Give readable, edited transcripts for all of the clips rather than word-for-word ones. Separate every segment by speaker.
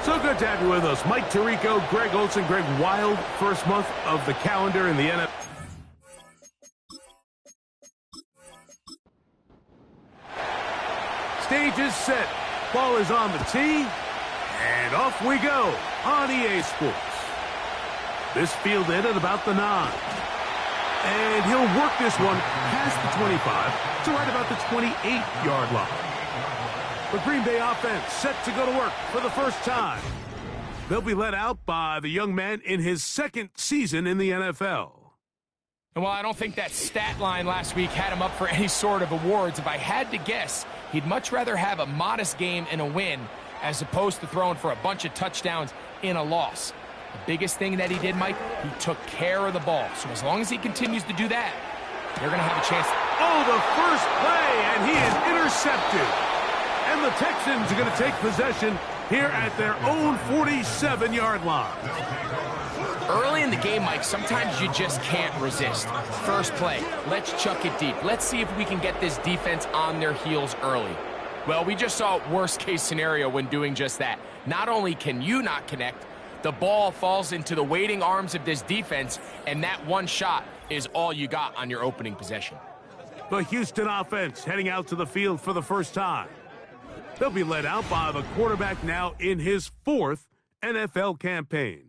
Speaker 1: So good to have you with us. Mike Tirico, Greg Olson. Greg, wild first month of the calendar in the NFL. Stage is set. Ball is on the tee. And off we go on EA Sports. This field in at about the 9. And he'll work this one past the 25 to right about the 28-yard line. The Green Bay offense set to go to work for the first time. They'll be led out by the young man in his second season in the NFL.
Speaker 2: And while I don't think that stat line last week had him up for any sort of awards, if I had to guess, he'd much rather have a modest game and a win as opposed to throwing for a bunch of touchdowns in a loss. The biggest thing that he did, Mike, he took care of the ball. So as long as he continues to do that, they're going to have a chance.
Speaker 1: Oh, the first play, and he is intercepted. And the Texans are going to take possession here at their own 47-yard line.
Speaker 2: Early in the game, Mike, sometimes you just can't resist. First play, let's chuck it deep. Let's see if we can get this defense on their heels early. Well, we just saw worst-case scenario when doing just that. Not only can you not connect, the ball falls into the waiting arms of this defense, and that one shot is all you got on your opening possession.
Speaker 1: The Houston offense heading out to the field for the first time. They'll be led out by the quarterback now in his 4th NFL campaign.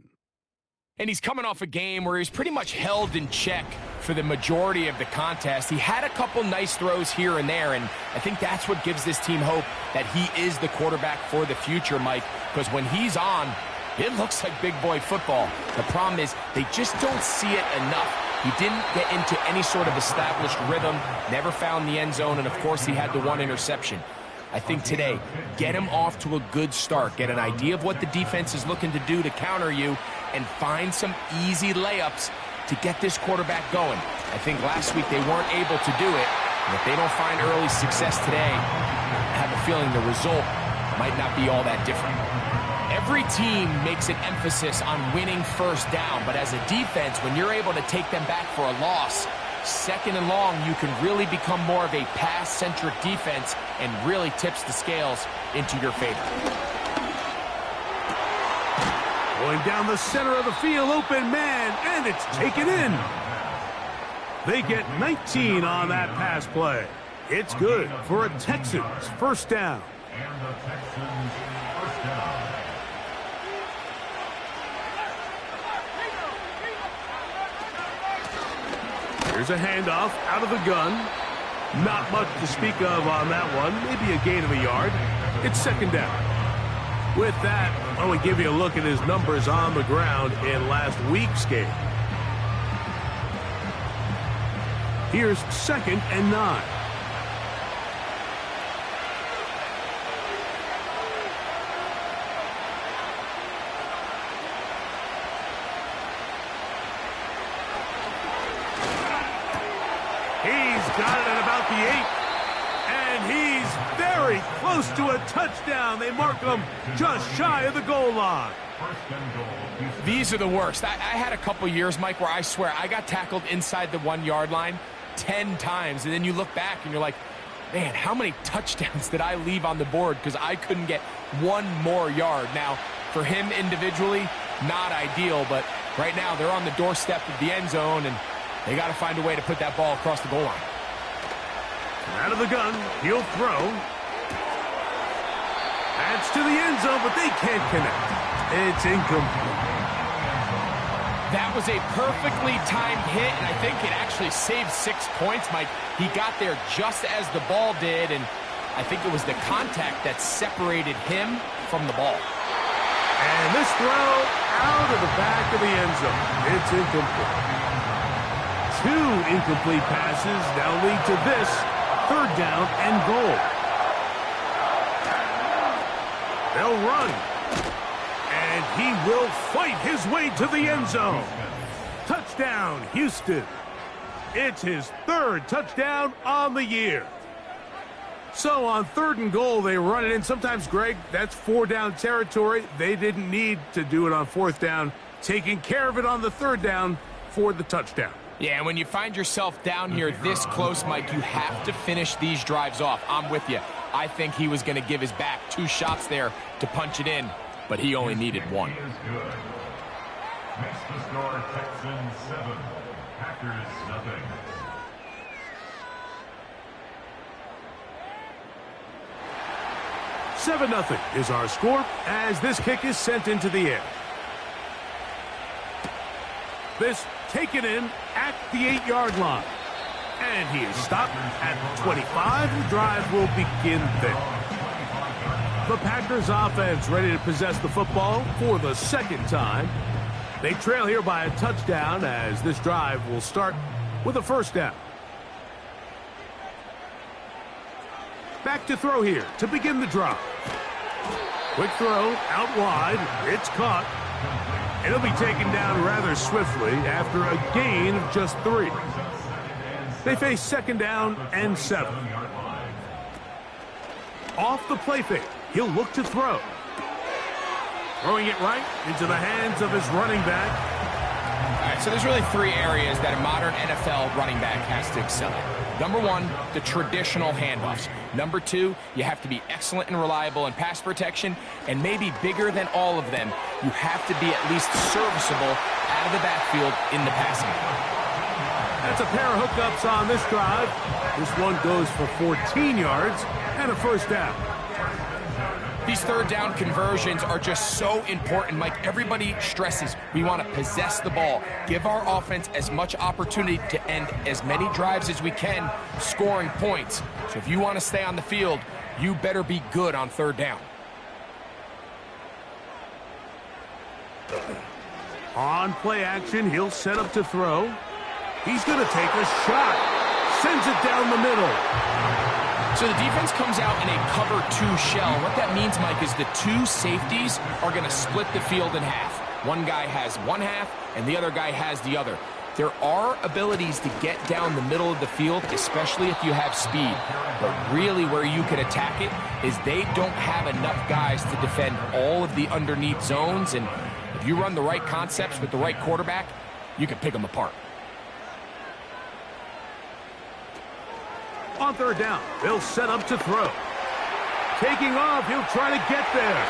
Speaker 2: And he's coming off a game where he was pretty much held in check for the majority of the contest. He had a couple nice throws here and there, and I think that's what gives this team hope that he is the quarterback for the future, Mike, because when he's on, it looks like big boy football. The problem is they just don't see it enough. He didn't get into any sort of established rhythm, never found the end zone, and of course he had the one interception. I think today, get him off to a good start. Get an idea of what the defense is looking to do to counter you and find some easy layups to get this quarterback going. I think last week they weren't able to do it. And if they don't find early success today, I have a feeling the result might not be all that different. Every team makes an emphasis on winning first down, but as a defense, when you're able to take them back for a loss, second and long, you can really become more of a pass-centric defense and really tips the scales into your favor.
Speaker 1: Going down the center of the field, open man, and it's taken in. They get 19 on that pass play. It's good for a Texans first down.
Speaker 3: And the Texans first down.
Speaker 1: Here's a handoff out of the gun. Not much to speak of on that one. Maybe a gain of a yard. It's second down. With that, I want to give you a look at his numbers on the ground in last week's game. Here's 2nd and 9. Got it at about the 8, and he's very close to a touchdown. They mark him just shy of the goal line.
Speaker 2: These are the worst. I had a couple years, Mike, where I swear I got tackled inside the 1-yard line 10 times, and then you look back and you're like, man, how many touchdowns did I leave on the board because I couldn't get one more yard? Now, for him individually, not ideal, but right now they're on the doorstep of the end zone, and they got to find a way to put that ball across the goal line.
Speaker 1: Out of the gun, he'll throw. That's to the end zone, but they can't connect. It's incomplete.
Speaker 2: That was a perfectly timed hit, and I think it actually saved 6 points, Mike. He got there just as the ball did, and I think it was the contact that separated him from the ball.
Speaker 1: And this throw out of the back of the end zone. It's incomplete. 2 incomplete passes now lead to this 3rd down and goal. They'll run. And he will fight his way to the end zone. Touchdown, Houston. It's his 3rd touchdown on the year. So on 3rd and goal, they run it in. Sometimes, Greg, that's 4-down territory. They didn't need to do it on 4th down. Taking care of it on the 3rd down for the touchdown.
Speaker 2: Yeah, and when you find yourself down here this close, Mike, you have to finish these drives off. I'm with you. I think he was going to give his back 2 shots there to punch it in. but he only needed one.
Speaker 3: He is good. Makes the score Texans 7, Packers nothing.
Speaker 1: Seven 0 is our score as this kick is sent into the air. This taken in at the 8-yard line. And he is stopped at the 25. The drive will begin there. The Packers offense ready to possess the football for the second time. They trail here by a touchdown as this drive will start with a first down. Back to throw here to begin the drive. Quick throw out wide. It's caught. It'll be taken down rather swiftly after a gain of just 3. They face second down and 7. Off the play fake, he'll look to throw. Throwing it right into the hands of his running back.
Speaker 2: All right, so there's really 3 areas that a modern NFL running back has to excel at. Number 1, the traditional handoffs. Number 2, you have to be excellent and reliable in pass protection. And maybe bigger than all of them, you have to be at least serviceable out of the backfield in the passing game.
Speaker 1: That's a pair of hookups on this drive. This one goes for 14 yards and a first down.
Speaker 2: These third down conversions are just so important, Mike. Everybody stresses we want to possess the ball, give our offense as much opportunity to end as many drives as we can, scoring points. So if you want to stay on the field, you better be good on third down.
Speaker 1: On play action, he'll set up to throw. He's going to take a shot. Sends it down the middle.
Speaker 2: So the defense comes out in a cover 2 shell. What that means, Mike, is the 2 safeties are going to split the field in half. One guy has one half, and the other guy has the other. There are abilities to get down the middle of the field, especially if you have speed. But really where you can attack it is they don't have enough guys to defend all of the underneath zones. And if you run the right concepts with the right quarterback, you can pick them apart.
Speaker 1: On third down, they'll set up to throw. Taking off, he'll try to get there.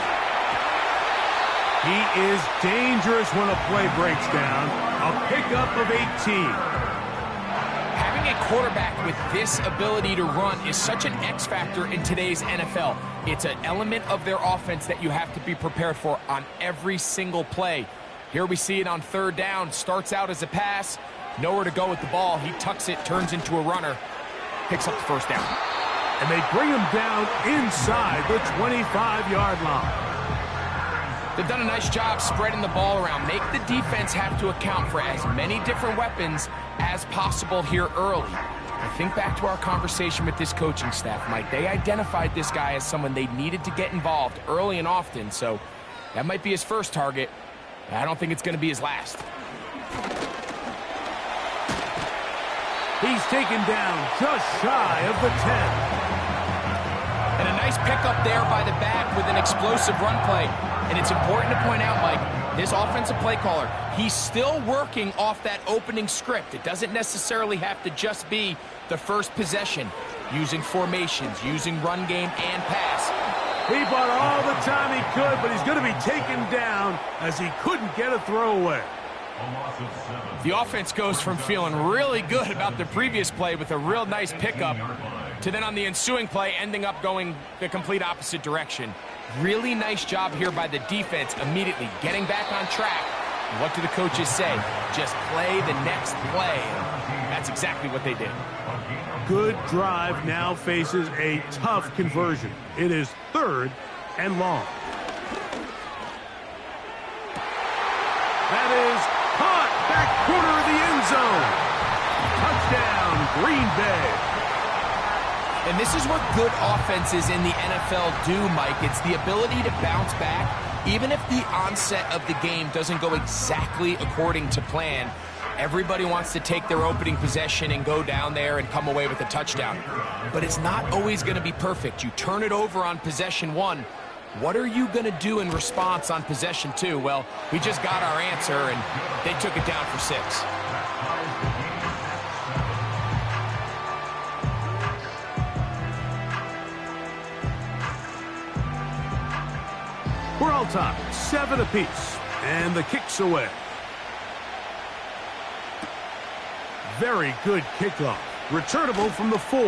Speaker 1: He is dangerous when a play breaks down. A pickup of 18.
Speaker 2: Having a quarterback with this ability to run is such an X factor in today's NFL. It's an element of their offense that you have to be prepared for on every single play. Here we see it on third down. Starts out as a pass. Nowhere to go with the ball. He tucks it, turns into a runner. Picks up the first down.
Speaker 1: And they bring him down inside the 25-yard line.
Speaker 2: They've done a nice job spreading the ball around. Make the defense have to account for as many different weapons as possible here early. I think back to our conversation with this coaching staff, Mike. They identified this guy as someone they needed to get involved early and often, so that might be his first target. I don't think it's going to be his last.
Speaker 1: He's taken down just shy of the 10.
Speaker 2: And a nice pickup there by the back with an explosive run play. And it's important to point out, Mike, his offensive play caller, he's still working off that opening script. It doesn't necessarily have to just be the first possession. Using formations, using run game and pass.
Speaker 1: He bought all the time he could, but he's going to be taken down as he couldn't get a throwaway.
Speaker 2: The offense goes from feeling really good about the previous play with a real nice pickup to then on the ensuing play ending up going the complete opposite direction. Really nice job here by the defense immediately getting back on track. And what do the coaches say? Just play the next play. And that's exactly what they did.
Speaker 1: Good drive now faces a tough conversion. It is third and long. That is caught back corner of the end zone. Touchdown, Green Bay.
Speaker 2: And this is what good offenses in the NFL do, Mike. It's the ability to bounce back, even if the onset of the game doesn't go exactly according to plan. Everybody wants to take their opening possession and go down there and come away with a touchdown. But it's not always going to be perfect. You turn it over on possession 1. What are you going to do in response on possession 2? Well, we just got our answer, and they took it down for 6.
Speaker 1: We're all tied, 7 apiece, and the kick's away. Very good kickoff. Returnable from the 4.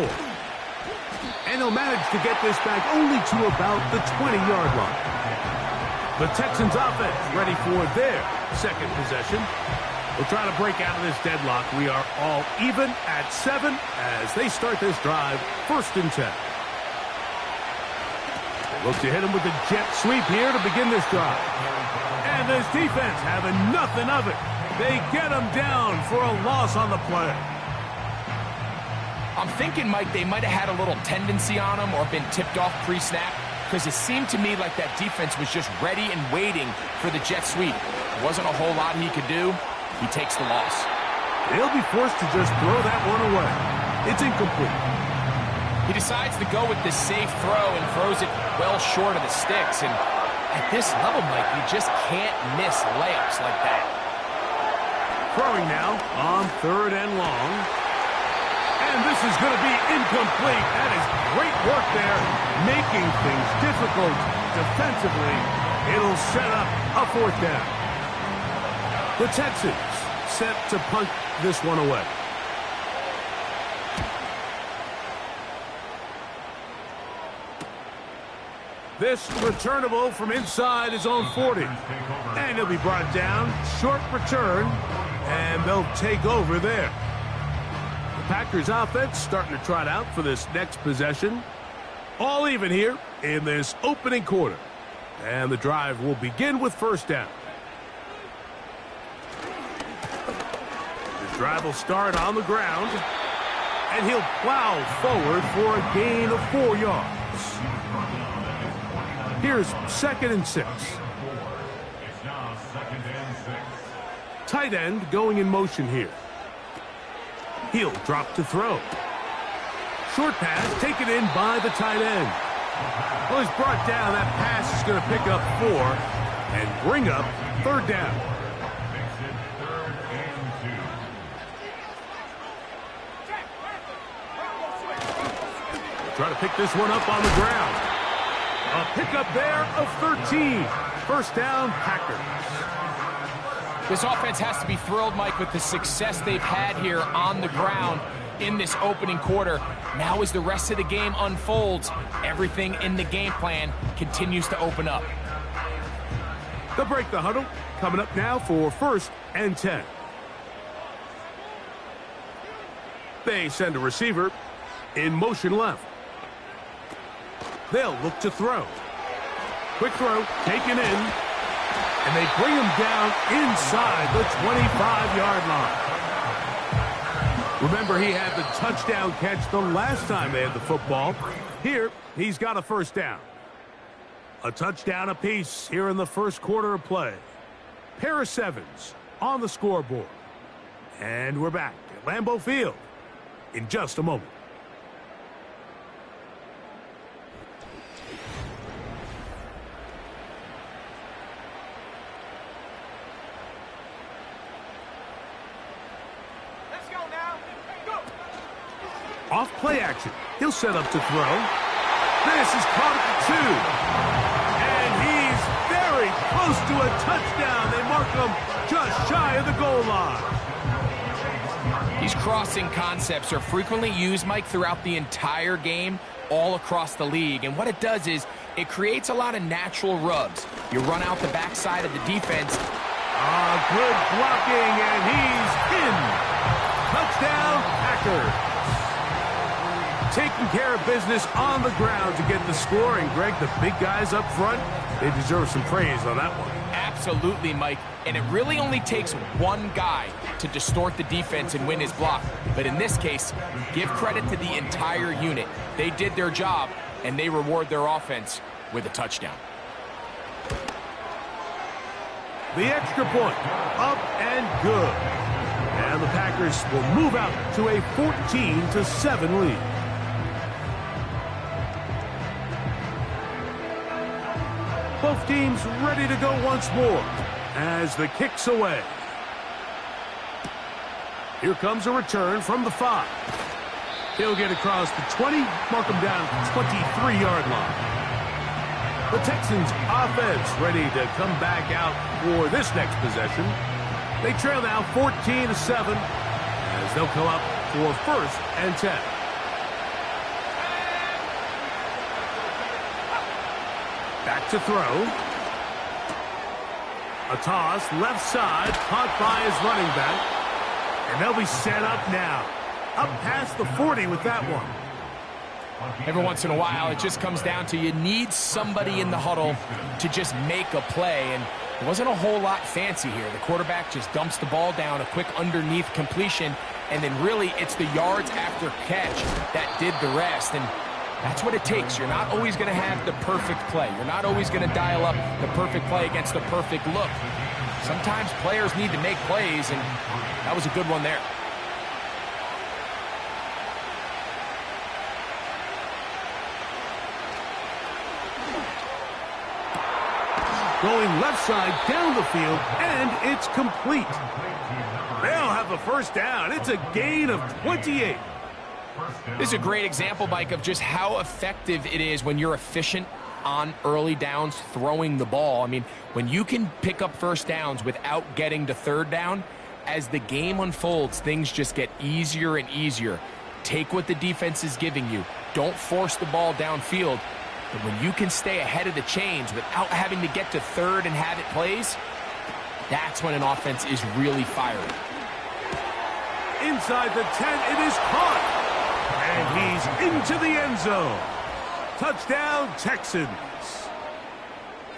Speaker 1: And he'll manage to get this back only to about the 20-yard line. The Texans offense ready for their second possession. We'll try to break out of this deadlock. We are all even at 7 as they start this drive, 1st and 10. Look to hit him with a jet sweep here to begin this drive. And this defense having nothing of it. They get him down for a loss on the play.
Speaker 2: I'm thinking, Mike, they might have had a little tendency on him or been tipped off pre-snap, because it seemed to me like that defense was just ready and waiting for the jet sweep. Wasn't a whole lot he could do. He takes the loss.
Speaker 1: They'll be forced to just throw that one away. It's incomplete.
Speaker 2: He decides to go with this safe throw and throws it well short of the sticks. And at this level, Mike, you just can't miss layups like that.
Speaker 1: Throwing now on 3rd and long. And this is going to be incomplete. That is great work there, making things difficult defensively. It'll set up a 4th down. The Texans set to punt this one away. This returnable from inside his own 40. And he'll be brought down. Short return. And they'll take over there. The Packers offense starting to trot out for this next possession. All even here in this opening quarter. And the drive will begin with 1st down. This drive will start on the ground. And he'll plow forward for a gain of 4 yards. Here's 2nd and 6.
Speaker 3: It's now 2nd and 6.
Speaker 1: Tight end going in motion here. He'll drop to throw. Short pass taken in by the tight end. Well, he's brought down. That pass is going to pick up 4 and bring up 3rd down.
Speaker 3: Makes it 3rd and 2.
Speaker 1: Try to pick this one up on the ground. A pickup there of 13. 1st down, Packers.
Speaker 2: This offense has to be thrilled, Mike, with the success they've had here on the ground in this opening quarter. Now as the rest of the game unfolds, everything in the game plan continues to open up.
Speaker 1: They'll break the huddle. Coming up now for 1st and 10. They send a receiver in motion left. They'll look to throw. Quick throw, taken in, and they bring him down inside the 25-yard line. Remember, he had the touchdown catch the last time they had the football. Here, he's got a 1st down. A touchdown apiece here in the 1st quarter of play. Pair of 7s on the scoreboard. And we're back at Lambeau Field in just a moment. Off play action. He'll set up to throw. This is caught at the 2. And he's very close to a touchdown. They mark him just shy of the goal line.
Speaker 2: These crossing concepts are frequently used, Mike, throughout the entire game, all across the league. And what it does is it creates a lot of natural rubs. You run out the backside of the defense.
Speaker 1: Good blocking, and he's in. Touchdown, Packers. Taking care of business on the ground to get the score. And, Greg, the big guys up front, they deserve some praise on that one.
Speaker 2: Absolutely, Mike. And it really only takes one guy to distort the defense and win his block. But in this case, give credit to the entire unit. They did their job, and they reward their offense with a touchdown.
Speaker 1: The extra point, up and good. And the Packers will move out to a 14-7 lead. Both teams ready to go once more as the kick's away. Here comes a return from the 5. He'll get across the 20, mark him down at the 23-yard line. The Texans offense ready to come back out for this next possession. They trail now 14-7 as they'll come up for 1st and 10. Back to throw. A toss left side caught by his running back. And they'll be set up now. Up past the 40 with that one.
Speaker 2: Every once in a while, it just comes down to you need somebody in the huddle to just make a play, and it wasn't a whole lot fancy here. The quarterback just dumps the ball down, a quick underneath completion, and then really it's the yards after catch that did the rest, and that's what it takes. You're not always going to have the perfect play. You're not always going to dial up the perfect play against the perfect look. Sometimes players need to make plays, and that was a good one there.
Speaker 1: Going left side down the field, and it's complete. They'll have a 1st down. It's a gain of 28.
Speaker 2: This is a great example, Mike, of just how effective it is when you're efficient on early downs throwing the ball. I mean, when you can pick up 1st downs without getting to 3rd down, as the game unfolds, things just get easier and easier. Take what the defense is giving you. Don't force the ball downfield. But when you can stay ahead of the chains without having to get to 3rd and have it plays, that's when an offense is really firing.
Speaker 1: Inside the 10, it is caught. And he's into the end zone. Touchdown, Texans.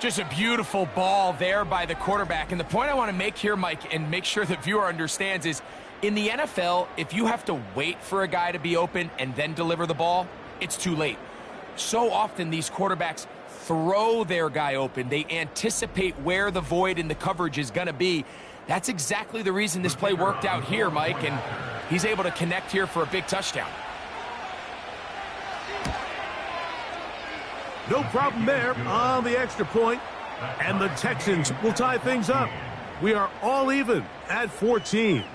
Speaker 2: Just a beautiful ball there by the quarterback. And the point I want to make here, Mike, and make sure the viewer understands is, in the NFL, if you have to wait for a guy to be open and then deliver the ball, it's too late. So often these quarterbacks throw their guy open. They anticipate where the void in the coverage is going to be. That's exactly the reason this play worked out here, Mike, and he's able to connect here for a big touchdown.
Speaker 1: No problem there on the extra point, and the Texans will tie things up. We are all even at 14.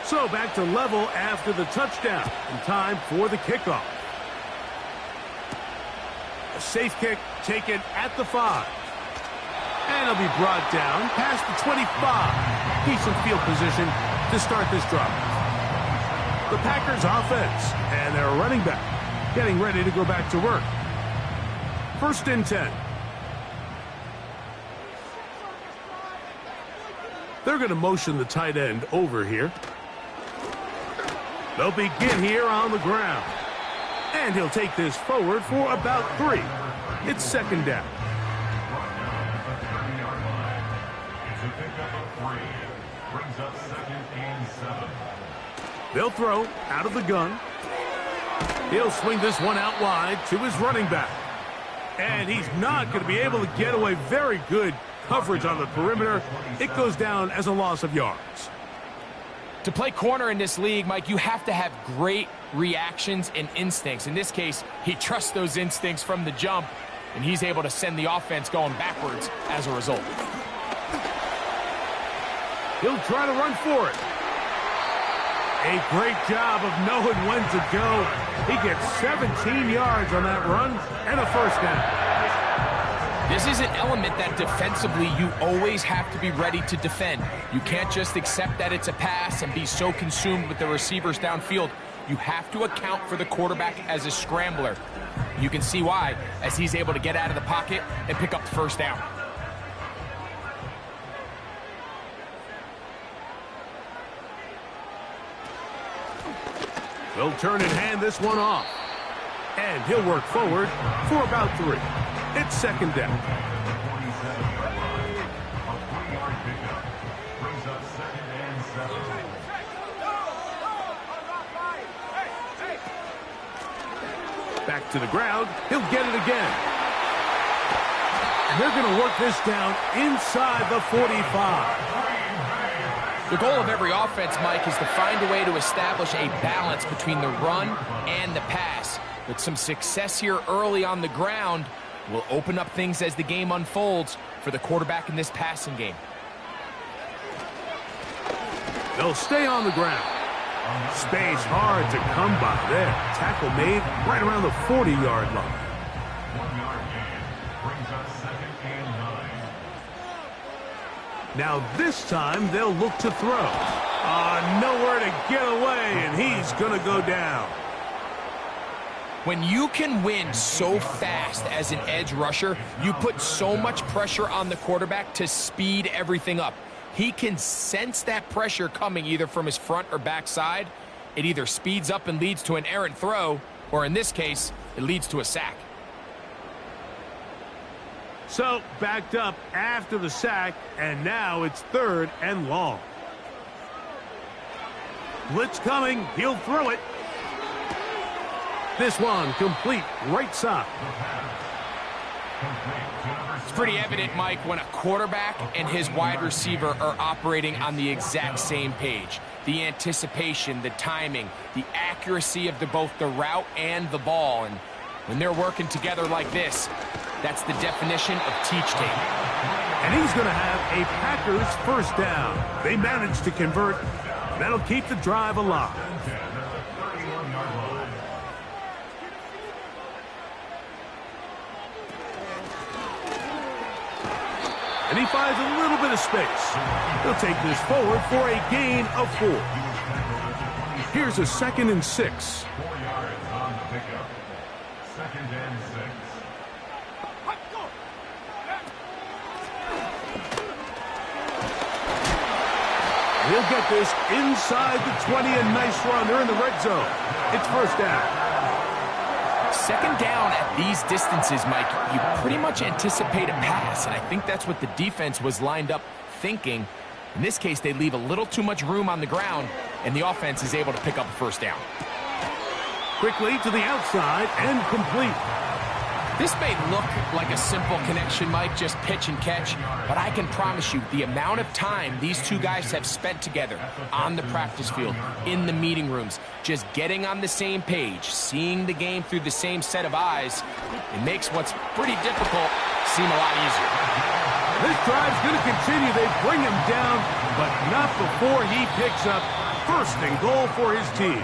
Speaker 1: So back to level after the touchdown, and time for the kickoff. A safe kick taken at the 5. And it'll be brought down past the 25. Decent field position to start this drive. The Packers offense and their running back getting ready to go back to work. 1st and 10. They're going to motion the tight end over here. They'll begin here on the ground. And he'll take this forward for about 3. It's 2nd down. They'll throw out of the gun. He'll swing this one out wide to his running back. And he's not going to be able to get away. Very good coverage on the perimeter. It goes down as a loss of yards.
Speaker 2: To play corner in this league, Mike, you have to have great reactions and instincts. In this case, he trusts those instincts from the jump, and he's able to send the offense going backwards as a result.
Speaker 1: He'll try to run for it. A great job of knowing when to go. He gets 17 yards on that run and a 1st down.
Speaker 2: This is an element that defensively you always have to be ready to defend. You can't just accept that it's a pass and be so consumed with the receivers downfield. You have to account for the quarterback as a scrambler. You can see why, as he's able to get out of the pocket and pick up the 1st down.
Speaker 1: They'll turn and hand this one off. And he'll work forward for about 3. It's 2nd down. Back to the ground. He'll get it again. And they're going to work this down inside the 45.
Speaker 2: The goal of every offense, Mike, is to find a way to establish a balance between the run and the pass. With some success here early on the ground will open up things as the game unfolds for the quarterback in this passing game.
Speaker 1: They'll stay on the ground. Space hard to come by there. Tackle made right around the 40-yard line.
Speaker 3: 1-yard gain brings up 2nd and 9.
Speaker 1: Now this time they'll look to throw. Nowhere to get away, and he's going to go down.
Speaker 2: When you can win so fast as an edge rusher, you put so much pressure on the quarterback to speed everything up. He can sense that pressure coming either from his front or back side. It either speeds up and leads to an errant throw, or in this case, it leads to a sack.
Speaker 1: So, backed up after the sack, and now it's 3rd and long. Blitz coming. He'll throw it. This one complete right side.
Speaker 2: It's pretty evident, Mike, when a quarterback and his wide receiver are operating on the exact same page. The anticipation, the timing, the accuracy of both the route and the ball. And when they're working together like this, that's the definition of teach tape.
Speaker 1: And he's going to have a Packers first down. They managed to convert. That'll keep the drive alive. And he finds a little bit of space. He'll take this forward for a gain of 4. Here's a 2nd and 6.
Speaker 3: 4 yards on the pickup. 2nd and 6.
Speaker 1: He'll get this inside the 20, a nice run. They're in the red zone. It's first down.
Speaker 2: 2nd down at these distances, Mike, you pretty much anticipate a pass, and I think that's what the defense was lined up thinking. In this case, they leave a little too much room on the ground, and the offense is able to pick up a first down.
Speaker 1: Quickly to the outside and complete.
Speaker 2: This may look like a simple connection, Mike, just pitch and catch, but I can promise you the amount of time these two guys have spent together on the practice field, in the meeting rooms, just getting on the same page, seeing the game through the same set of eyes, it makes what's pretty difficult seem a lot easier.
Speaker 1: This drive's going to continue. They bring him down, but not before he picks up 1st and goal for his team.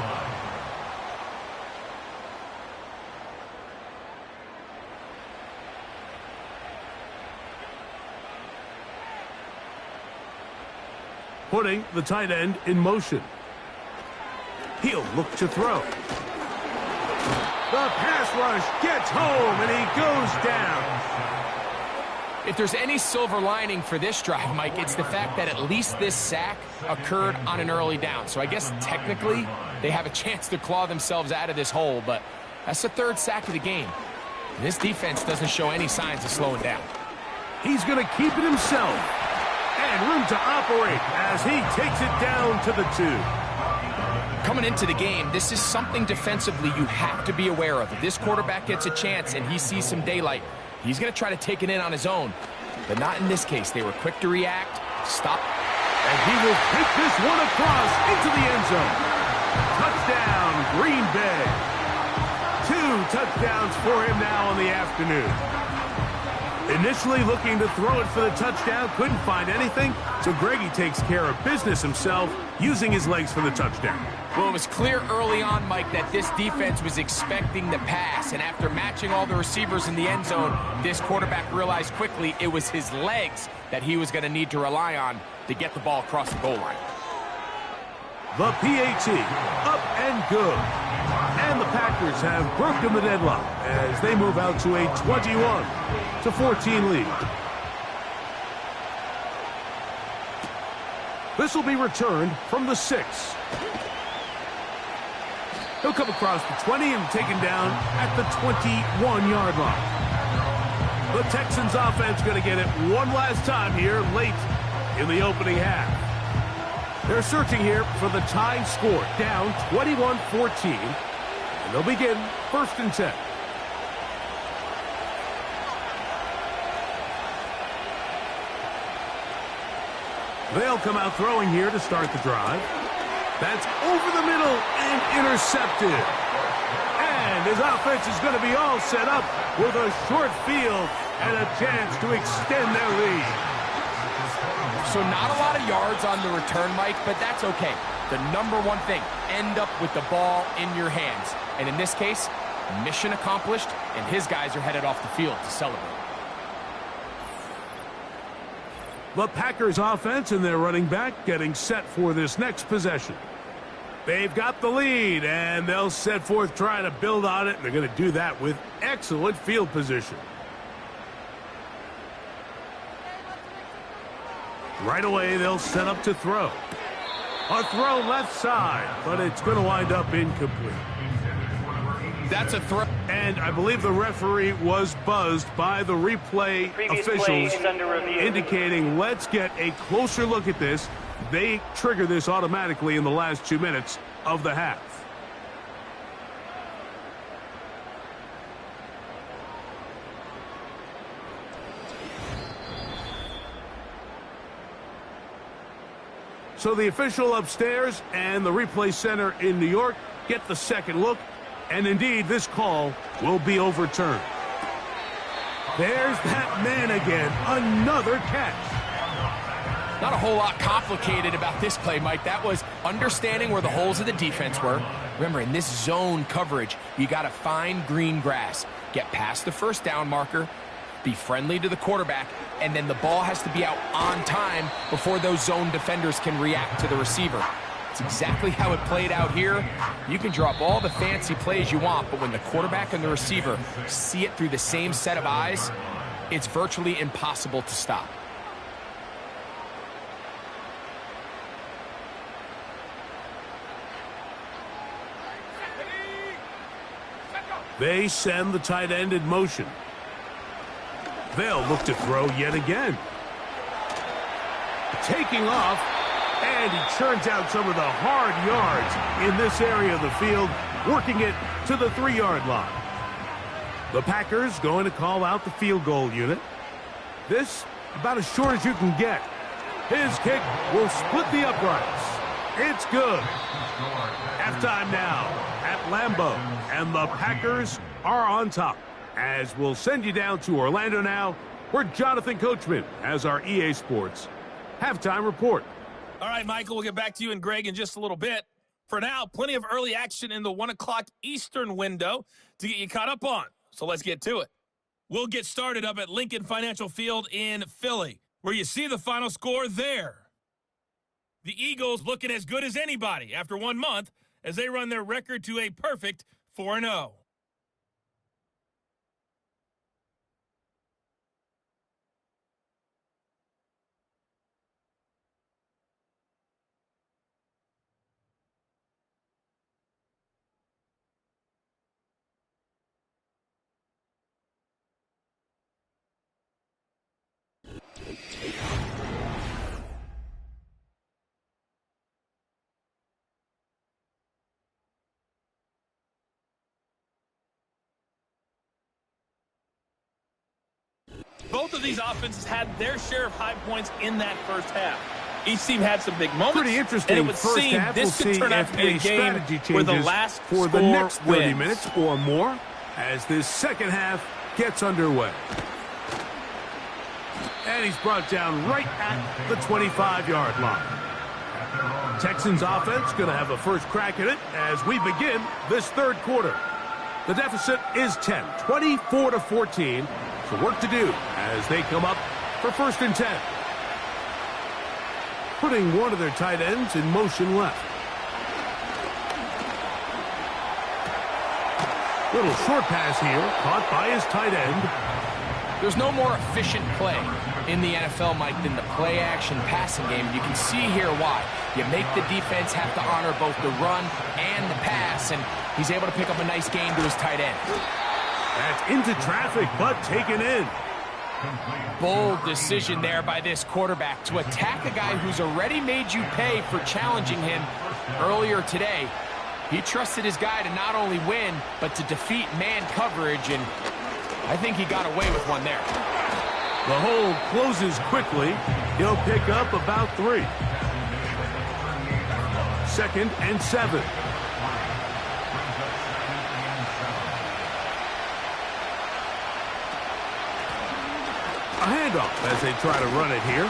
Speaker 1: Putting the tight end in motion. He'll look to throw. The pass rush gets home, and he goes down.
Speaker 2: If there's any silver lining for this drive, Mike, it's the fact that at least this sack occurred on an early down. So I guess technically they have a chance to claw themselves out of this hole, but that's the 3rd sack of the game. And this defense doesn't show any signs of slowing down.
Speaker 1: He's going to keep it himself. And room to operate as he takes it down to the 2.
Speaker 2: Coming into the game, this is something defensively you have to be aware of. If this quarterback gets a chance and he sees some daylight, he's going to try to take it in on his own. But not in this case. They were quick to react, stop.
Speaker 1: And he will take this one across into the end zone. Touchdown, Green Bay. 2 touchdowns for him now in the afternoon. Initially looking to throw it for the touchdown, couldn't find anything, so Greggy takes care of business himself, using his legs for the touchdown.
Speaker 2: Well, it was clear early on, Mike, that this defense was expecting the pass, and after matching all the receivers in the end zone, this quarterback realized quickly it was his legs that he was going to need to rely on to get the ball across the goal line.
Speaker 1: The PAT, up and good. And the Packers have broken the deadlock as they move out to a 21-14 lead. This will be returned from the 6. He'll come across the 20 and taken down at the 21-yard line. The Texans offense going to get it one last time here late in the opening half. They're searching here for the tie score, down 21-14, and they'll begin 1st and 10. They'll come out throwing here to start the drive. That's over the middle and intercepted. And his offense is going to be all set up with a short field and a chance to extend their lead.
Speaker 2: So not a lot of yards on the return, Mike, but that's okay. the #1 thing, end up with the ball in your hands. And in this case, mission accomplished, and his guys are headed off the field to celebrate.
Speaker 1: The Packers offense and their running back getting set for this next possession. They've got the lead, and they'll set forth trying to build on it, and they're going to do that with excellent field position. Right away, they'll set up to throw. A throw left side, but it's going to wind up incomplete.
Speaker 2: That's a throw.
Speaker 1: And I believe the referee was buzzed by the replay officials, indicating let's get a closer look at this. They trigger this automatically in the last 2 minutes of the half. So the official upstairs and the replay center in New York get the second look, and indeed this call will be overturned. There's that man again, another catch.
Speaker 2: Not a whole lot complicated about this play, Mike. That was understanding where the holes of the defense were. Remember, in this zone coverage, you got to find green grass, get past the first down marker, be friendly to the quarterback, and then the ball has to be out on time before those zone defenders can react to the receiver. It's exactly how it played out here. You can draw up all the fancy plays you want, but when the quarterback and the receiver see it through the same set of eyes, it's virtually impossible to stop.
Speaker 1: They send the tight end in motion. They'll look to throw yet again. Taking off, and he churns out some of the hard yards in this area of the field, working it to the 3-yard line. The Packers going to call out the field goal unit. This about as short as you can get. His kick will split the uprights. It's good. Halftime now at Lambeau, and the Packers are on top. As we'll send you down to Orlando now, where Jonathan Coachman has our EA Sports halftime report.
Speaker 4: All right, Michael, we'll get back to you and Greg in just a little bit. For now, plenty of early action in the 1 o'clock Eastern window to get you caught up on. So let's get to it. We'll get started up at Lincoln Financial Field in Philly, where you see the final score there. The Eagles looking as good as anybody after 1 month as they run their record to a perfect 4-0. Both of these offenses had their share of high points in that first half. Each team had some big moments.
Speaker 1: Pretty interesting.
Speaker 4: And it would
Speaker 1: first
Speaker 4: seem
Speaker 1: half.
Speaker 4: this
Speaker 1: We'll
Speaker 4: could turn out to be a game where the last
Speaker 1: for the
Speaker 4: score
Speaker 1: next 30
Speaker 4: wins.
Speaker 1: minutes or more as this second half gets underway. And he's brought down right at the 25-yard line. Texans offense going to have a first crack at it as we begin this third quarter. The deficit is 10, 24-14. So work to do as they come up for 1st and 10. Putting one of their tight ends in motion left. Little short pass here, caught by his tight end.
Speaker 2: There's no more efficient play in the NFL, Mike, than the play-action passing game. You can see here why. You make the defense have to honor both the run and the pass, and he's able to pick up a nice gain to his tight end.
Speaker 1: That's into traffic, but taken in.
Speaker 2: Bold decision there by this quarterback to attack a guy who's already made you pay for challenging him earlier today. He trusted his guy to not only win, but to defeat man coverage, and I think he got away with one there.
Speaker 1: The hole closes quickly. He'll pick up about 3. 2nd and 7. A handoff as they try to run it here.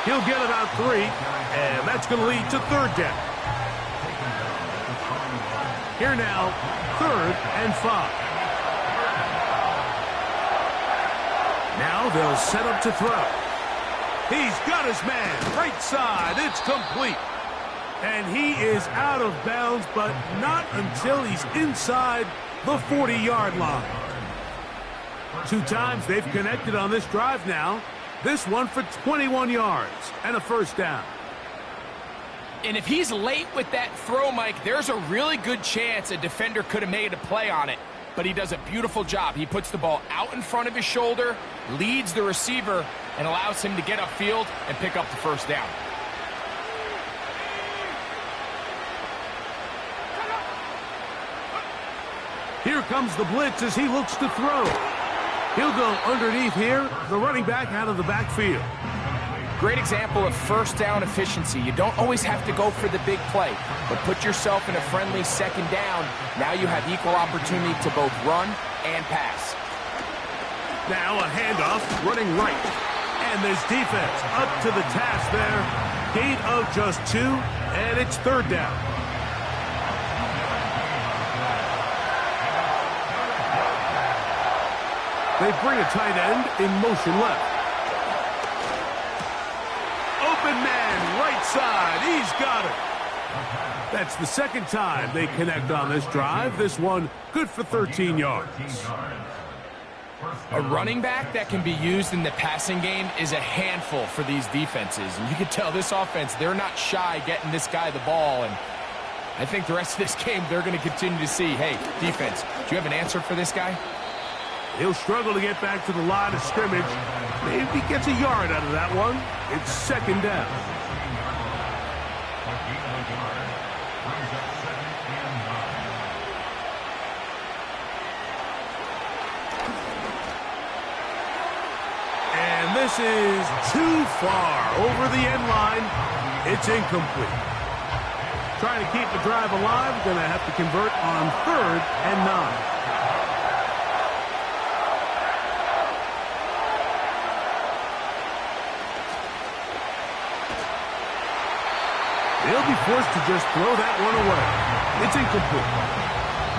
Speaker 1: He'll get about 3, and that's going to lead to 3rd down. Here now, 3rd and 5. Now they'll set up to throw. He's got his man, right side, it's complete. And he is out of bounds, but not until he's inside the 40-yard line. 2 times they've connected on this drive now. This one for 21 yards and a first down.
Speaker 2: And if he's late with that throw, Mike, there's a really good chance a defender could have made a play on it. But he does a beautiful job. He puts the ball out in front of his shoulder, leads the receiver, and allows him to get upfield and pick up the first down.
Speaker 1: Here comes the blitz as he looks to throw. He'll go underneath here, the running back out of the backfield.
Speaker 2: Great example of first down efficiency. You don't always have to go for the big play, but put yourself in a friendly second down. Now you have equal opportunity to both run and pass.
Speaker 1: Now a handoff, running right. And this defense up to the task there. Gain of just 2, and it's 3rd down. They bring a tight end in motion left. Open man, right side. He's got it. That's the 2nd time they connect on this drive. This one good for 13 yards.
Speaker 2: A running back that can be used in the passing game is a handful for these defenses. And you can tell this offense, they're not shy getting this guy the ball. And I think the rest of this game, they're going to continue to see, hey, defense, do you have an answer for this guy?
Speaker 1: He'll struggle to get back to the line of scrimmage. Maybe gets a yard out of that one. It's 2nd down. And this is too far over the end line. It's incomplete. Trying to keep the drive alive, going to have to convert on 3rd and 9. They'll be forced to just throw that one away. It's incomplete.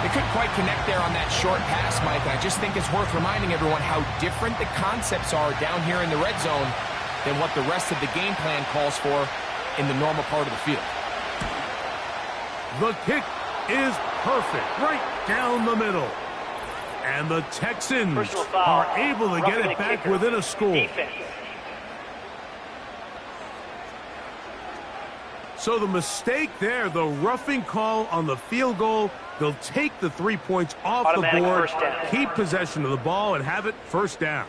Speaker 2: They couldn't quite connect there on that short pass, Mike, and I just think it's worth reminding everyone how different the concepts are down here in the red zone than what the rest of the game plan calls for in the normal part of the field.
Speaker 1: The kick is perfect, right down the middle. And the Texans are able to get it back within a score. So the mistake there, the roughing call on the field goal, they'll take the 3 points off the board, keep possession of the ball, and have it first down.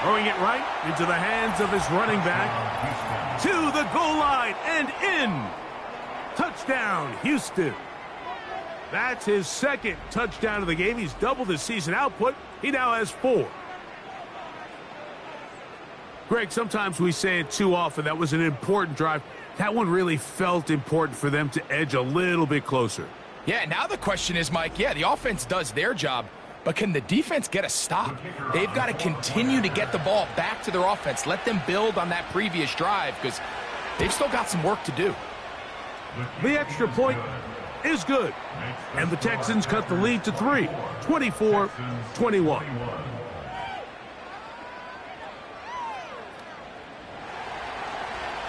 Speaker 1: Throwing it right into the hands of his running back. To the goal line and in. Touchdown, Houston. That's his 2nd touchdown of the game. He's doubled his season output. He now has 4. Greg, sometimes we say it too often. That was an important drive. That one really felt important for them to edge a little bit closer.
Speaker 2: Yeah, now the question is, Mike, yeah, the offense does their job, but can the defense get a stop? They've got to continue to get the ball back to their offense. Let them build on that previous drive because they've still got some work to do.
Speaker 1: The extra point is good. And the Texans cut the lead to 3, 24-21.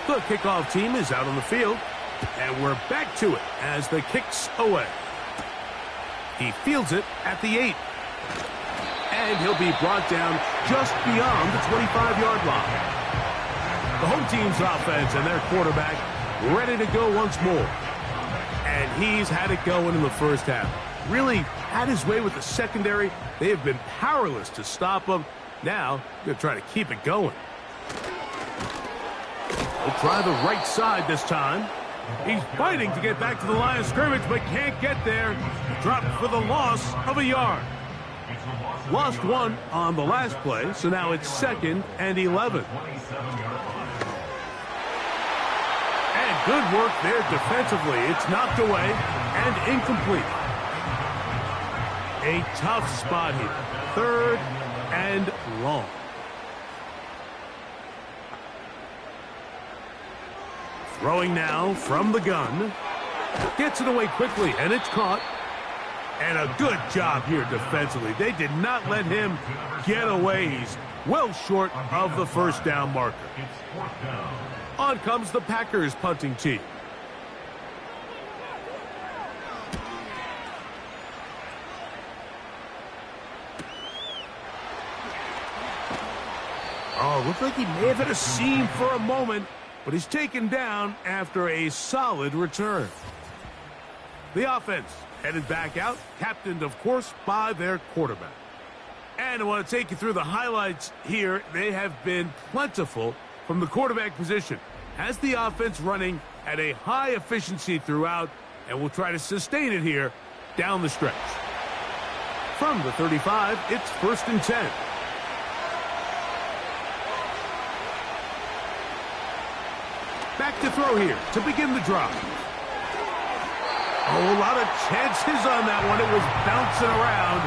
Speaker 1: The kickoff team is out on the field, and we're back to it as the kick's away. He fields it at the 8. And he'll be brought down just beyond the 25-yard line. The home team's offense and their quarterback ready to go once more. And he's had it going in the first half. Really had his way with the secondary. They have been powerless to stop him. Now, they're trying to keep it going. He'll try the right side this time. He's fighting to get back to the line of scrimmage, but can't get there. Dropped for the loss of a yard. Lost 1 on the last play, so now it's 2nd and 11. And good work there defensively. It's knocked away and incomplete. A tough spot here. 3rd and long. Throwing now from the gun. Gets it away quickly, and it's caught. And a good job here defensively. They did not let him get away. He's well short of the first down marker. On comes the Packers punting team. Oh, looked like he may have hit a seam for a moment, but he's taken down after a solid return. The offense headed back out, captained, of course, by their quarterback. And I want to take you through the highlights here. They have been plentiful from the quarterback position. Has the offense running at a high efficiency throughout, and will try to sustain it here down the stretch. From the 35, it's 1st and 10. Back to throw here to begin the drive. Oh, a lot of chances on that one. It was bouncing around,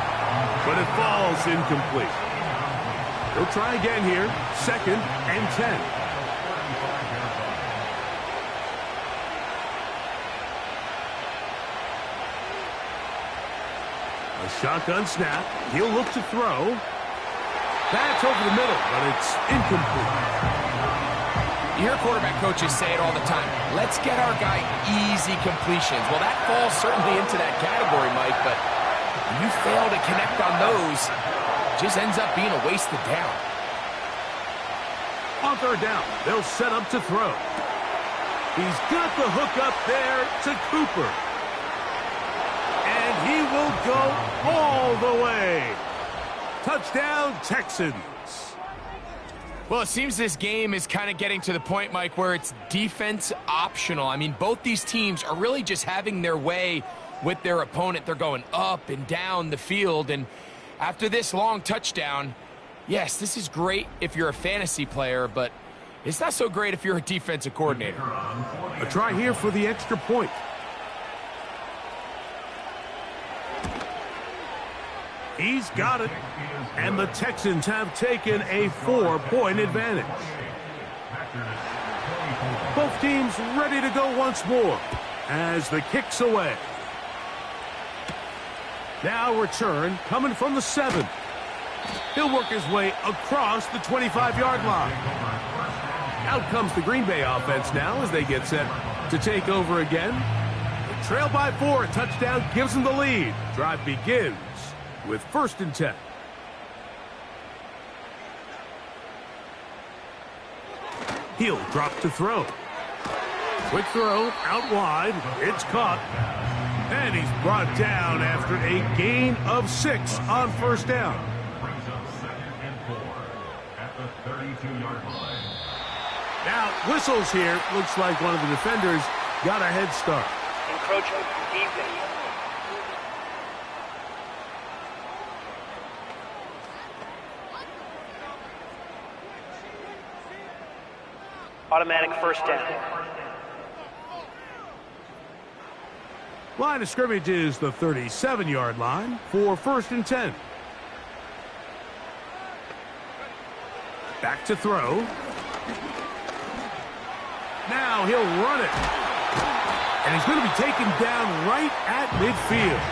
Speaker 1: but it falls incomplete. He'll try again here. 2nd and 10. A shotgun snap. He'll look to throw. That's over the middle, but it's incomplete.
Speaker 2: You hear quarterback coaches say it all the time. Let's get our guy easy completions. Well, that falls certainly into that category, Mike, but when you fail to connect on those, it just ends up being a wasted down.
Speaker 1: On 3rd down, they'll set up to throw. He's got the hook up there to Cooper. And he will go all the way. Touchdown, Texans.
Speaker 2: Well, it seems this game is kind of getting to the point, Mike, where it's defense optional. I mean, both these teams are really just having their way with their opponent. They're going up and down the field. And after this long touchdown, yes, this is great if you're a fantasy player, but it's not so great if you're a defensive coordinator.
Speaker 1: A try here for the extra point. He's got it. And the Texans have taken a 4-point advantage. Both teams ready to go once more as the kick's away. Now return coming from the 7. He'll work his way across the 25-yard line. Out comes the Green Bay offense now as they get set to take over again. The trail by 4. A touchdown gives them the lead. Drive begins with 1st and 10. He'll drop to throw. Quick throw out wide. It's caught. And he's brought down after a gain of 6 on 1st down.
Speaker 3: Brings up 2nd and 4 at the 32-yard line.
Speaker 1: Now, whistles here. Looks like one of the defenders got a head start.
Speaker 5: Encroachment defense. Automatic 1st down.
Speaker 1: Line of scrimmage is the 37-yard line for 1st and 10. Back to throw. Now he'll run it. And he's going to be taken down right at midfield.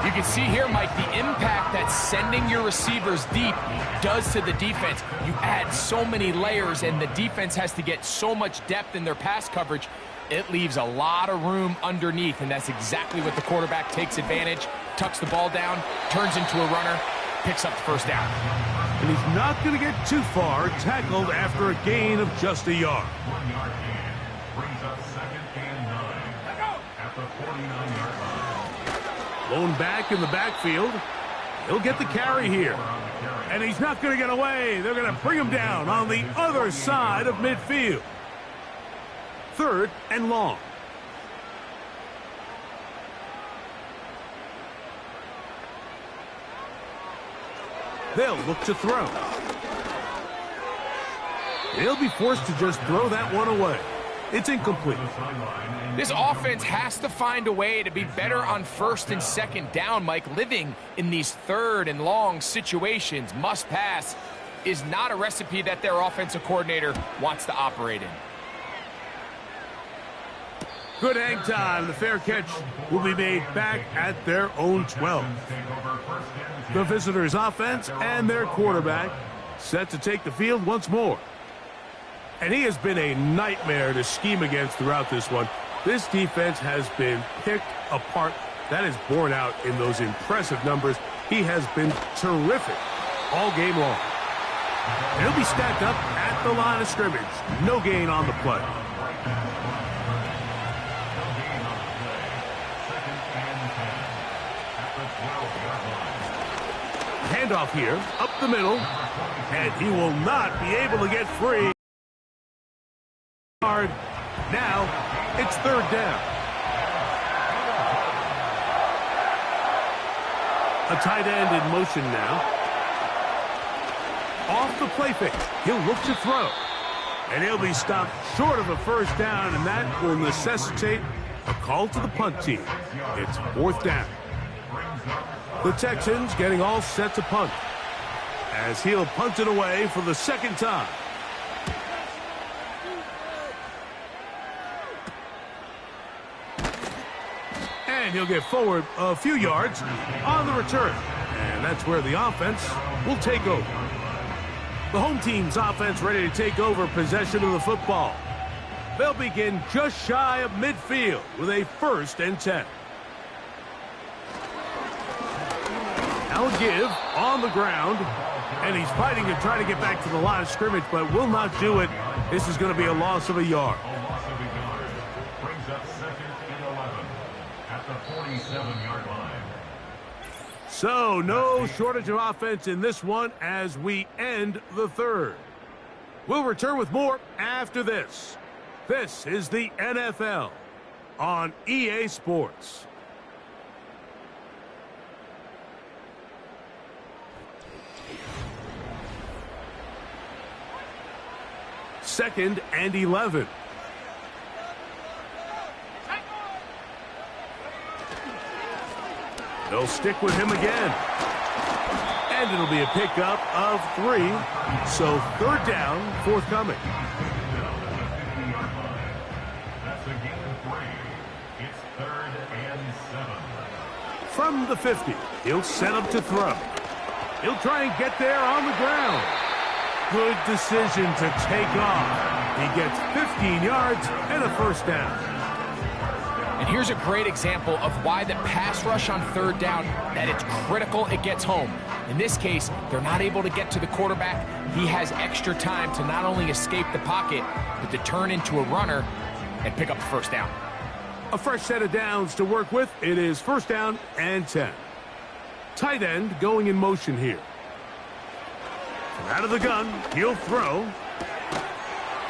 Speaker 2: You can see here, Mike, the impact that sending your receivers deep does to the defense. You add so many layers, and the defense has to get so much depth in their pass coverage. It leaves a lot of room underneath, and that's exactly what the quarterback takes advantage, tucks the ball down, turns into a runner, picks up the 1st down.
Speaker 1: And he's not going to get too far, tackled after a gain of just a yard.
Speaker 3: 1 yard gain brings up 2nd and 9 at the 49-yard line.
Speaker 1: Blown back in the backfield. He'll get the carry here. And he's not going to get away. They're going to bring him down on the other side of midfield. 3rd and long. They'll look to throw. He'll be forced to just throw that one away. It's incomplete.
Speaker 2: This offense has to find a way to be better on 1st and 2nd down, Mike. Living in these 3rd and long situations, must pass, is not a recipe that their offensive coordinator wants to operate in.
Speaker 1: Good hang time. The fair catch will be made back at their own 12. The visitors' offense and their quarterback set to take the field once more. And he has been a nightmare to scheme against throughout this one. This defense has been picked apart. That is borne out in those impressive numbers. He has been terrific all game long. And he'll be stacked up at the line of scrimmage. No gain on the play. Handoff here, up the middle, and he will not be able to get free. Now, it's third down. A tight end in motion now. Off the play fake, he'll look to throw. And he'll be stopped short of a first down, and that will necessitate a call to the punt team. It's fourth down. The Texans getting all set to punt, as he'll punt it away for the second time. And he'll get forward a few yards on the return. And that's where the offense will take over. The home team's offense ready to take over possession of the football. They'll begin just shy of midfield with a 1st and 10. Now a give on the ground. And he's fighting to try to get back to the line of scrimmage, but will not do it. This is going to be a loss of a yard.
Speaker 3: Brings up 2nd and 11 at the 47-yard line.
Speaker 1: So no shortage of offense in this one as we end the third. We'll return with more after this. This is the NFL on EA Sports. Second and 11. They'll stick with him again. And it'll be a pickup of 3. So third down, forthcoming.
Speaker 3: That's a gain of 3. It's 3rd and 7.
Speaker 1: From the 50, he'll set up to throw. He'll try and get there on the ground. Good decision to take off. He gets 15 yards and a first down.
Speaker 2: And here's a great example of why the pass rush on third down, that it's critical it gets home. In this case, they're not able to get to the quarterback. He has extra time to not only escape the pocket, but to turn into a runner and pick up the first down.
Speaker 1: A fresh set of downs to work with. It is 1st down and 10. Tight end going in motion here. From out of the gun, he'll throw.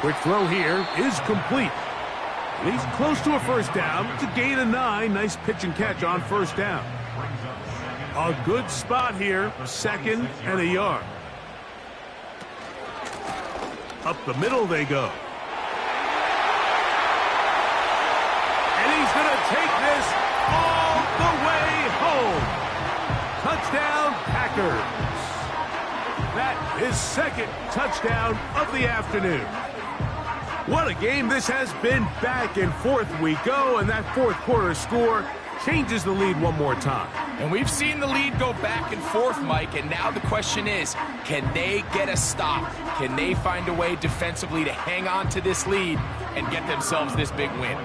Speaker 1: Quick throw here is complete. And he's close to a first down. It's a gain of 9. Nice pitch and catch on first down. A good spot here. 2nd and a yard. Up the middle they go. And he's going to take this all the way home. Touchdown, Packers. That is 2nd touchdown of the afternoon. What a game this has been. Back and forth we go, and that 4th quarter score changes the lead one more time.
Speaker 2: And we've seen the lead go back and forth, Mike, and now the question is, can they get a stop? Can they find a way defensively to hang on to this lead and get themselves this big win?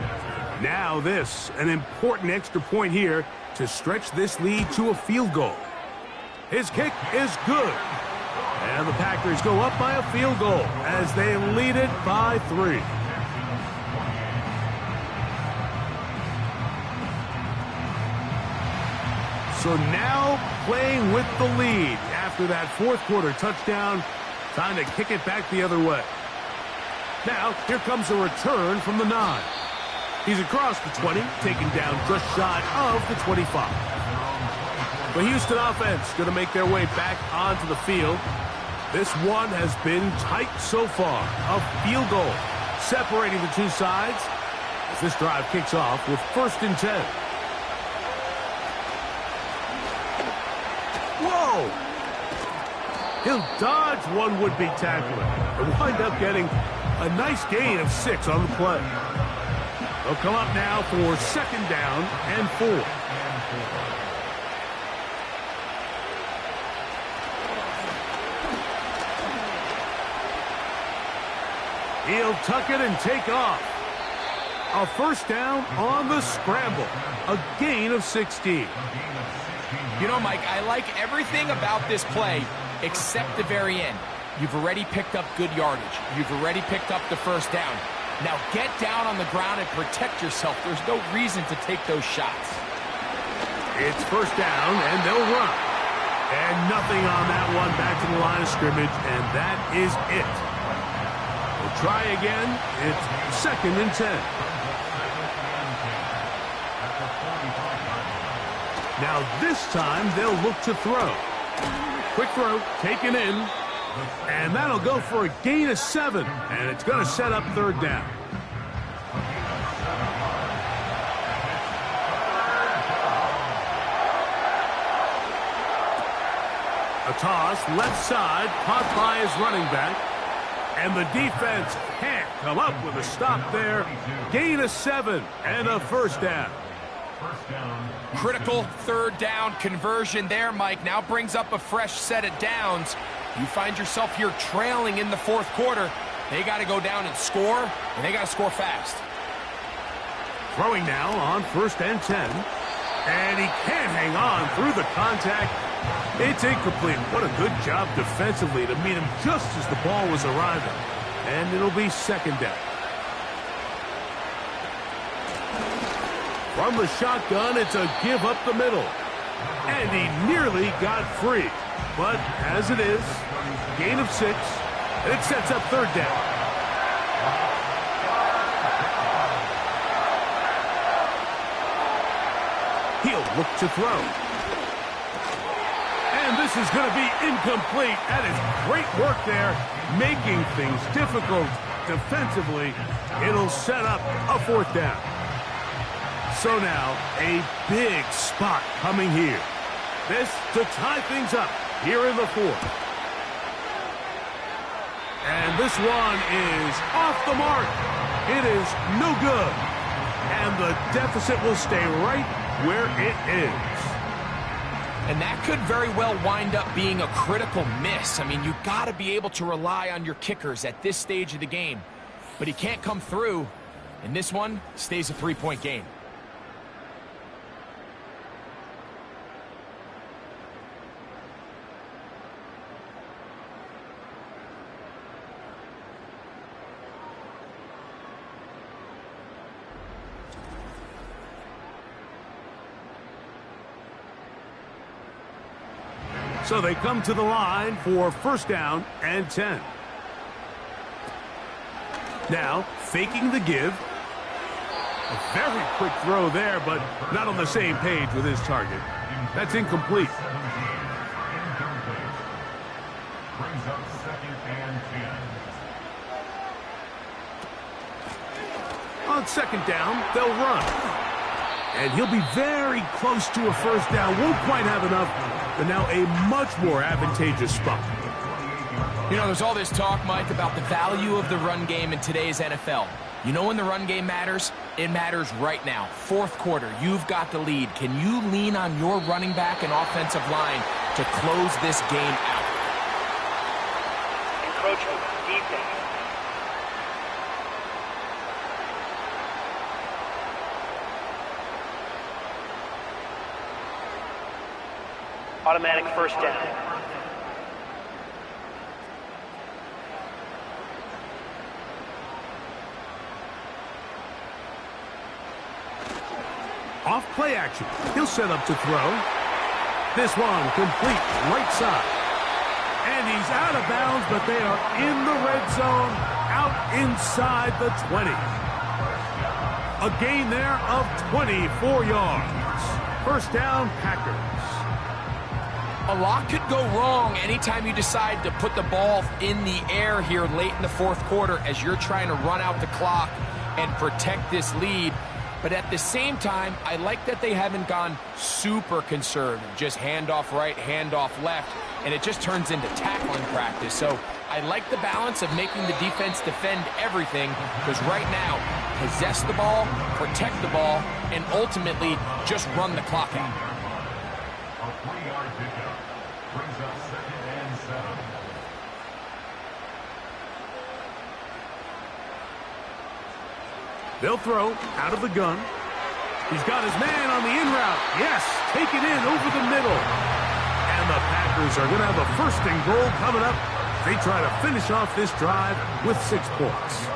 Speaker 1: Now this, an important extra point here to stretch this lead to a field goal. His kick is good. And the Packers go up by a field goal as they lead it by 3. So now playing with the lead after that 4th quarter touchdown, time to kick it back the other way. Now here comes a return from the 9. He's across the 20, taken down just shy of the 25. The Houston offense going to make their way back onto the field. This one has been tight so far. A field goal separating the two sides as this drive kicks off with 1st and 10. Whoa! He'll dodge one would-be tackler and wind up getting a nice gain of 6 on the play. They'll come up now for second down and 4. He'll tuck it and take off. A first down on the scramble. A gain of 16.
Speaker 2: You know, Mike, I like everything about this play except the very end. You've already picked up good yardage. You've already picked up the first down. Now get down on the ground and protect yourself. There's no reason to take those shots.
Speaker 1: It's first down, and they'll run. And nothing on that one, back to the line of scrimmage, and that is it. We'll try again. It's second and 10. Now this time they'll look to throw. Quick throw, taken in, and that'll go for a gain of 7, and it's going to set up third down. A toss, left side, caught by his running back, and the defense can't come up with a stop there. Gain of 7 and a first down.
Speaker 2: Critical third down conversion there, Mike. Now brings up a fresh set of downs. You find yourself here trailing in the fourth quarter. They got to go down and score, and they got to score fast.
Speaker 1: Throwing now on first and 10. And he can't hang on through the contact. It's incomplete. What a good job defensively to meet him just as the ball was arriving. And it'll be second down. From the shotgun, it's a give up the middle. And he nearly got free. But as it is, gain of 6, and it sets up third down. He'll look to throw. And this is going to be incomplete. That is great work there, making things difficult defensively. It'll set up a fourth down. So now, a big spot coming here. This to tie things up here in the fourth. And this one is off the mark. It is no good. And the deficit will stay right where it is.
Speaker 2: And that could very well wind up being a critical miss. I mean, you've got to be able to rely on your kickers at this stage of the game. But he can't come through. And this one stays a 3-point game.
Speaker 1: So they come to the line for first down and 10. Now, faking the give. A very quick throw there, but not on the same page with his target. That's incomplete.
Speaker 3: Brings up second and 10.
Speaker 1: On second down, they'll run. And he'll be very close to a first down. Won't quite have enough, but now a much more advantageous spot.
Speaker 2: You know, there's all this talk, Mike, about the value of the run game in today's NFL. You know when the run game matters? It matters right now. Fourth quarter, you've got the lead. Can you lean on your running back and offensive line to close this game out?
Speaker 5: Encroachment, defense. Automatic first down.
Speaker 1: Off play action. He'll set up to throw. This one complete right side. And he's out of bounds, but they are in the red zone, out inside the 20. A gain there of 24 yards. First down, Packers.
Speaker 2: A lot could go wrong anytime you decide to put the ball in the air here late in the fourth quarter as you're trying to run out the clock and protect this lead. But at the same time, I like that they haven't gone super conservative. Just handoff right, handoff left, and it just turns into tackling practice. So I like the balance of making the defense defend everything, because right now, possess the ball, protect the ball, and ultimately just run the clock out.
Speaker 3: A 3-yard pickup brings up 2nd and 7.
Speaker 1: They'll throw out of the gun. He's got his man on the in route. Yes, take it in over the middle. And the Packers are going to have a 1st and goal coming up. They try to finish off this drive with 6 points.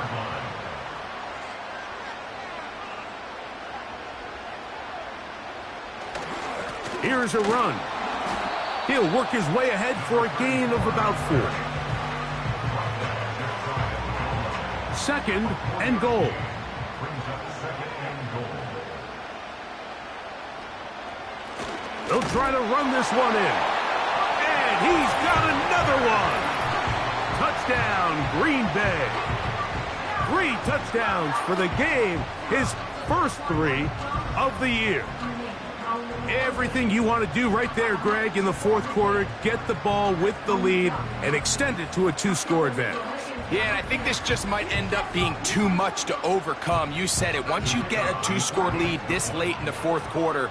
Speaker 1: Here's a run. He'll work his way ahead for a gain of about 4. 2nd and goal.
Speaker 3: Brings up 2nd and goal.
Speaker 1: They'll try to run this one in. And he's got another one. Touchdown, Green Bay. 3 touchdowns for the game. His first 3 of the year. Everything you want to do right there, Greg, in the 4th quarter. Get the ball with the lead and extend it to a 2-score advantage.
Speaker 2: Yeah, and I think this just might end up being too much to overcome. You said it. Once you get a 2-score lead this late in the 4th quarter,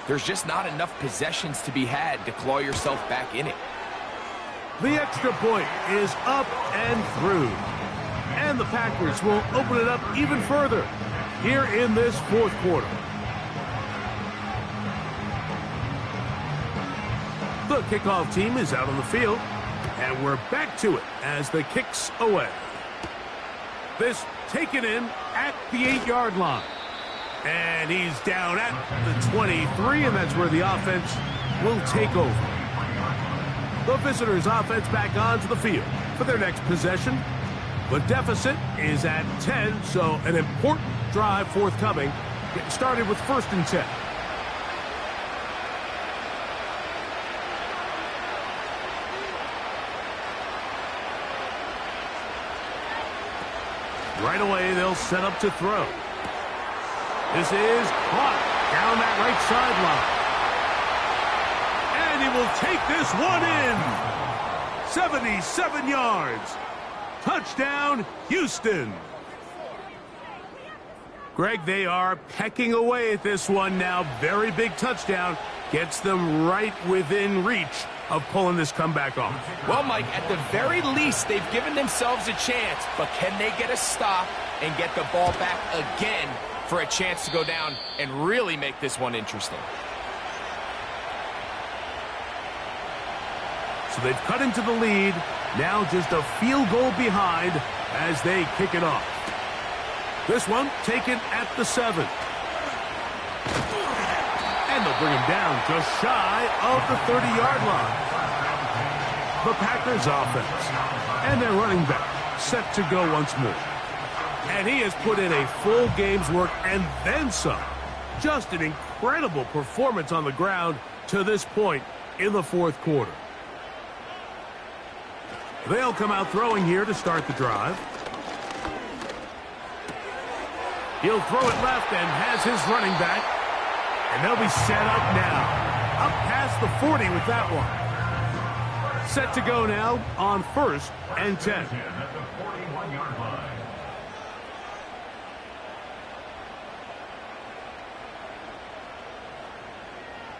Speaker 2: there's just not enough possessions to be had to claw yourself back in it.
Speaker 1: The extra point is up and through. And the Packers will open it up even further here in this 4th quarter. The kickoff team is out on the field, and we're back to it as the kick's away. This taken in at the 8-yard line. And he's down at the 23, and that's where the offense will take over. The visitors' offense back onto the field for their next possession. The deficit is at 10, so an important drive forthcoming. Getting started with 1st and 10. Right away, they'll set up to throw. This is caught down that right sideline. And he will take this one in. 77 yards. Touchdown, Houston. Greg, they are pecking away at this one now. Very big touchdown. Gets them right within reach of pulling this comeback off.
Speaker 2: Well, Mike, at the very least, they've given themselves a chance, but can they get a stop and get the ball back again for a chance to go down and really make this one interesting?
Speaker 1: So they've cut into the lead. Now just a field goal behind as they kick it off. This one taken at the 7. And they'll bring him down just shy of the 30-yard line. The Packers offense and their running back set to go once more. And he has put in a full game's work and then some. Just an incredible performance on the ground to this point in the 4th quarter. They'll come out throwing here to start the drive. He'll throw it left and has his running back. And they'll be set up now. Up past the 40 with that one. Set to go now on 1st and 10.
Speaker 3: At the 41-yard line.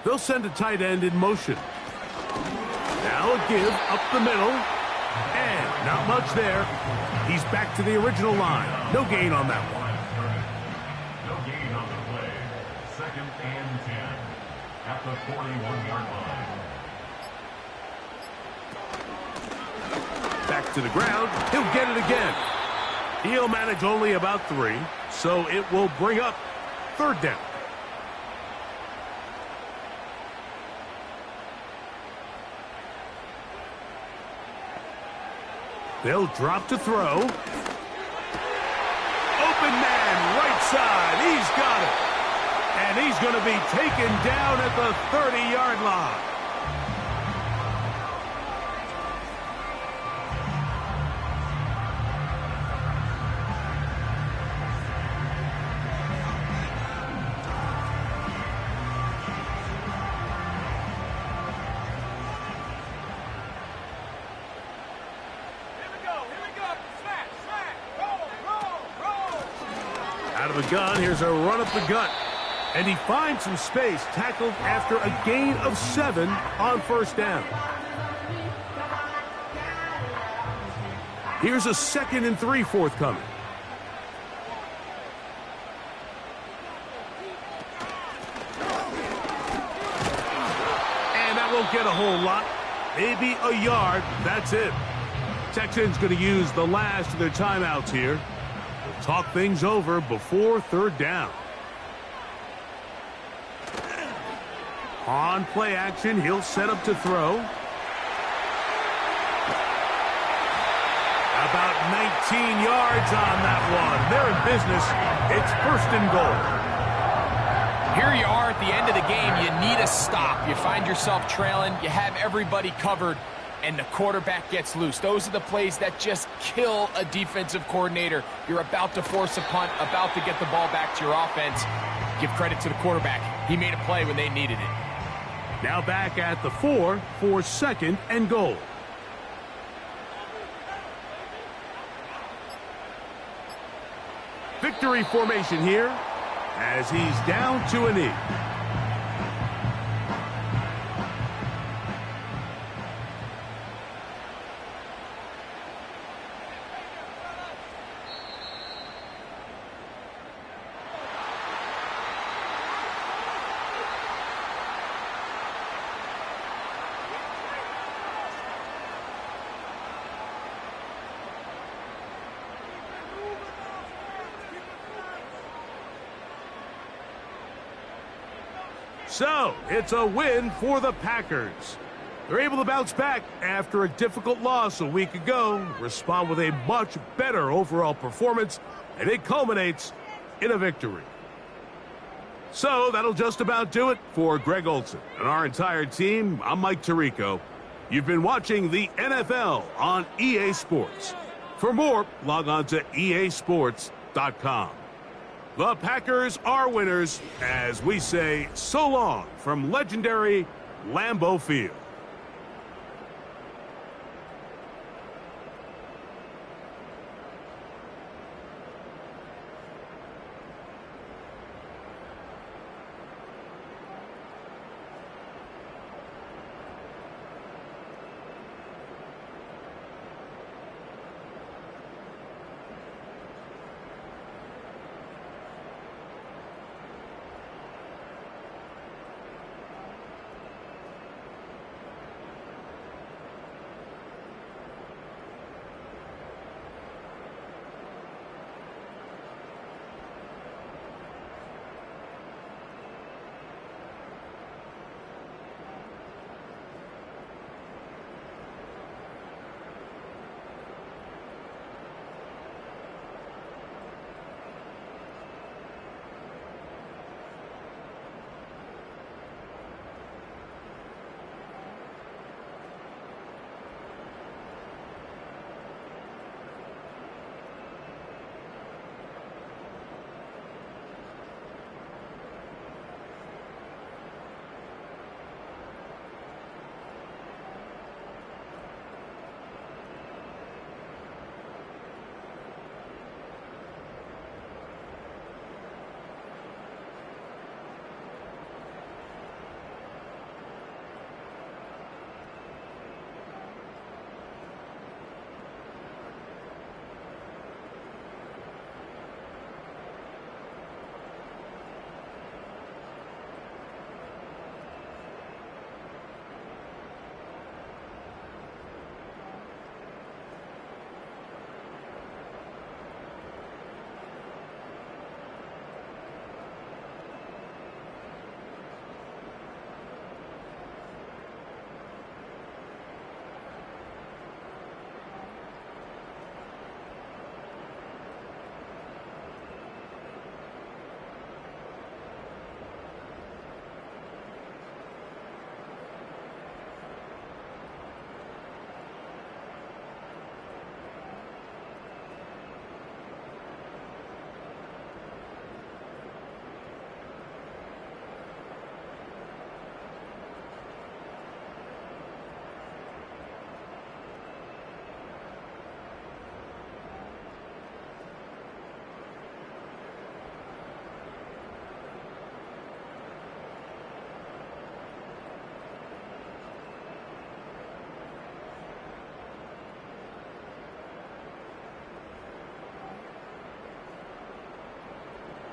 Speaker 1: They'll send a tight end in motion. Now a give up the middle. And not much there. He's back to the original line. No gain on that one.
Speaker 3: No gain on the play. 2nd and 10 at the 41-yard line.
Speaker 1: Back to the ground. He'll get it again. He'll manage only about 3, so it will bring up 3rd down. They'll drop to throw. Open man, right side. He's got it. And he's going to be taken down at the 30-yard line. Out of the gun, here's a run up the gut. And he finds some space, tackled after a gain of 7 on first down. Here's a 2nd and 3 forthcoming. And that won't get a whole lot. Maybe a yard. That's it. Texans going to use the last of their timeouts here. We'll talk things over before third down. On play action, he'll set up to throw. About 19 yards on that one. They're in business. It's 1st and goal.
Speaker 2: Here you are at the end of the game. You need a stop. You find yourself trailing. You have everybody covered, and the quarterback gets loose. Those are the plays that just kill a defensive coordinator. You're about to force a punt, about to get the ball back to your offense. Give credit to the quarterback. He made a play when they needed it.
Speaker 1: Now back at the 4 for 2nd and goal. Victory formation here as he's down to a knee. So, it's a win for the Packers. They're able to bounce back after a difficult loss a week ago, respond with a much better overall performance, and it culminates in a victory. So, that'll just about do it for Greg Olsen and our entire team. I'm Mike Tirico. You've been watching the NFL on EA Sports. For more, log on to easports.com. The Packers are winners as we say so long from legendary Lambeau Field.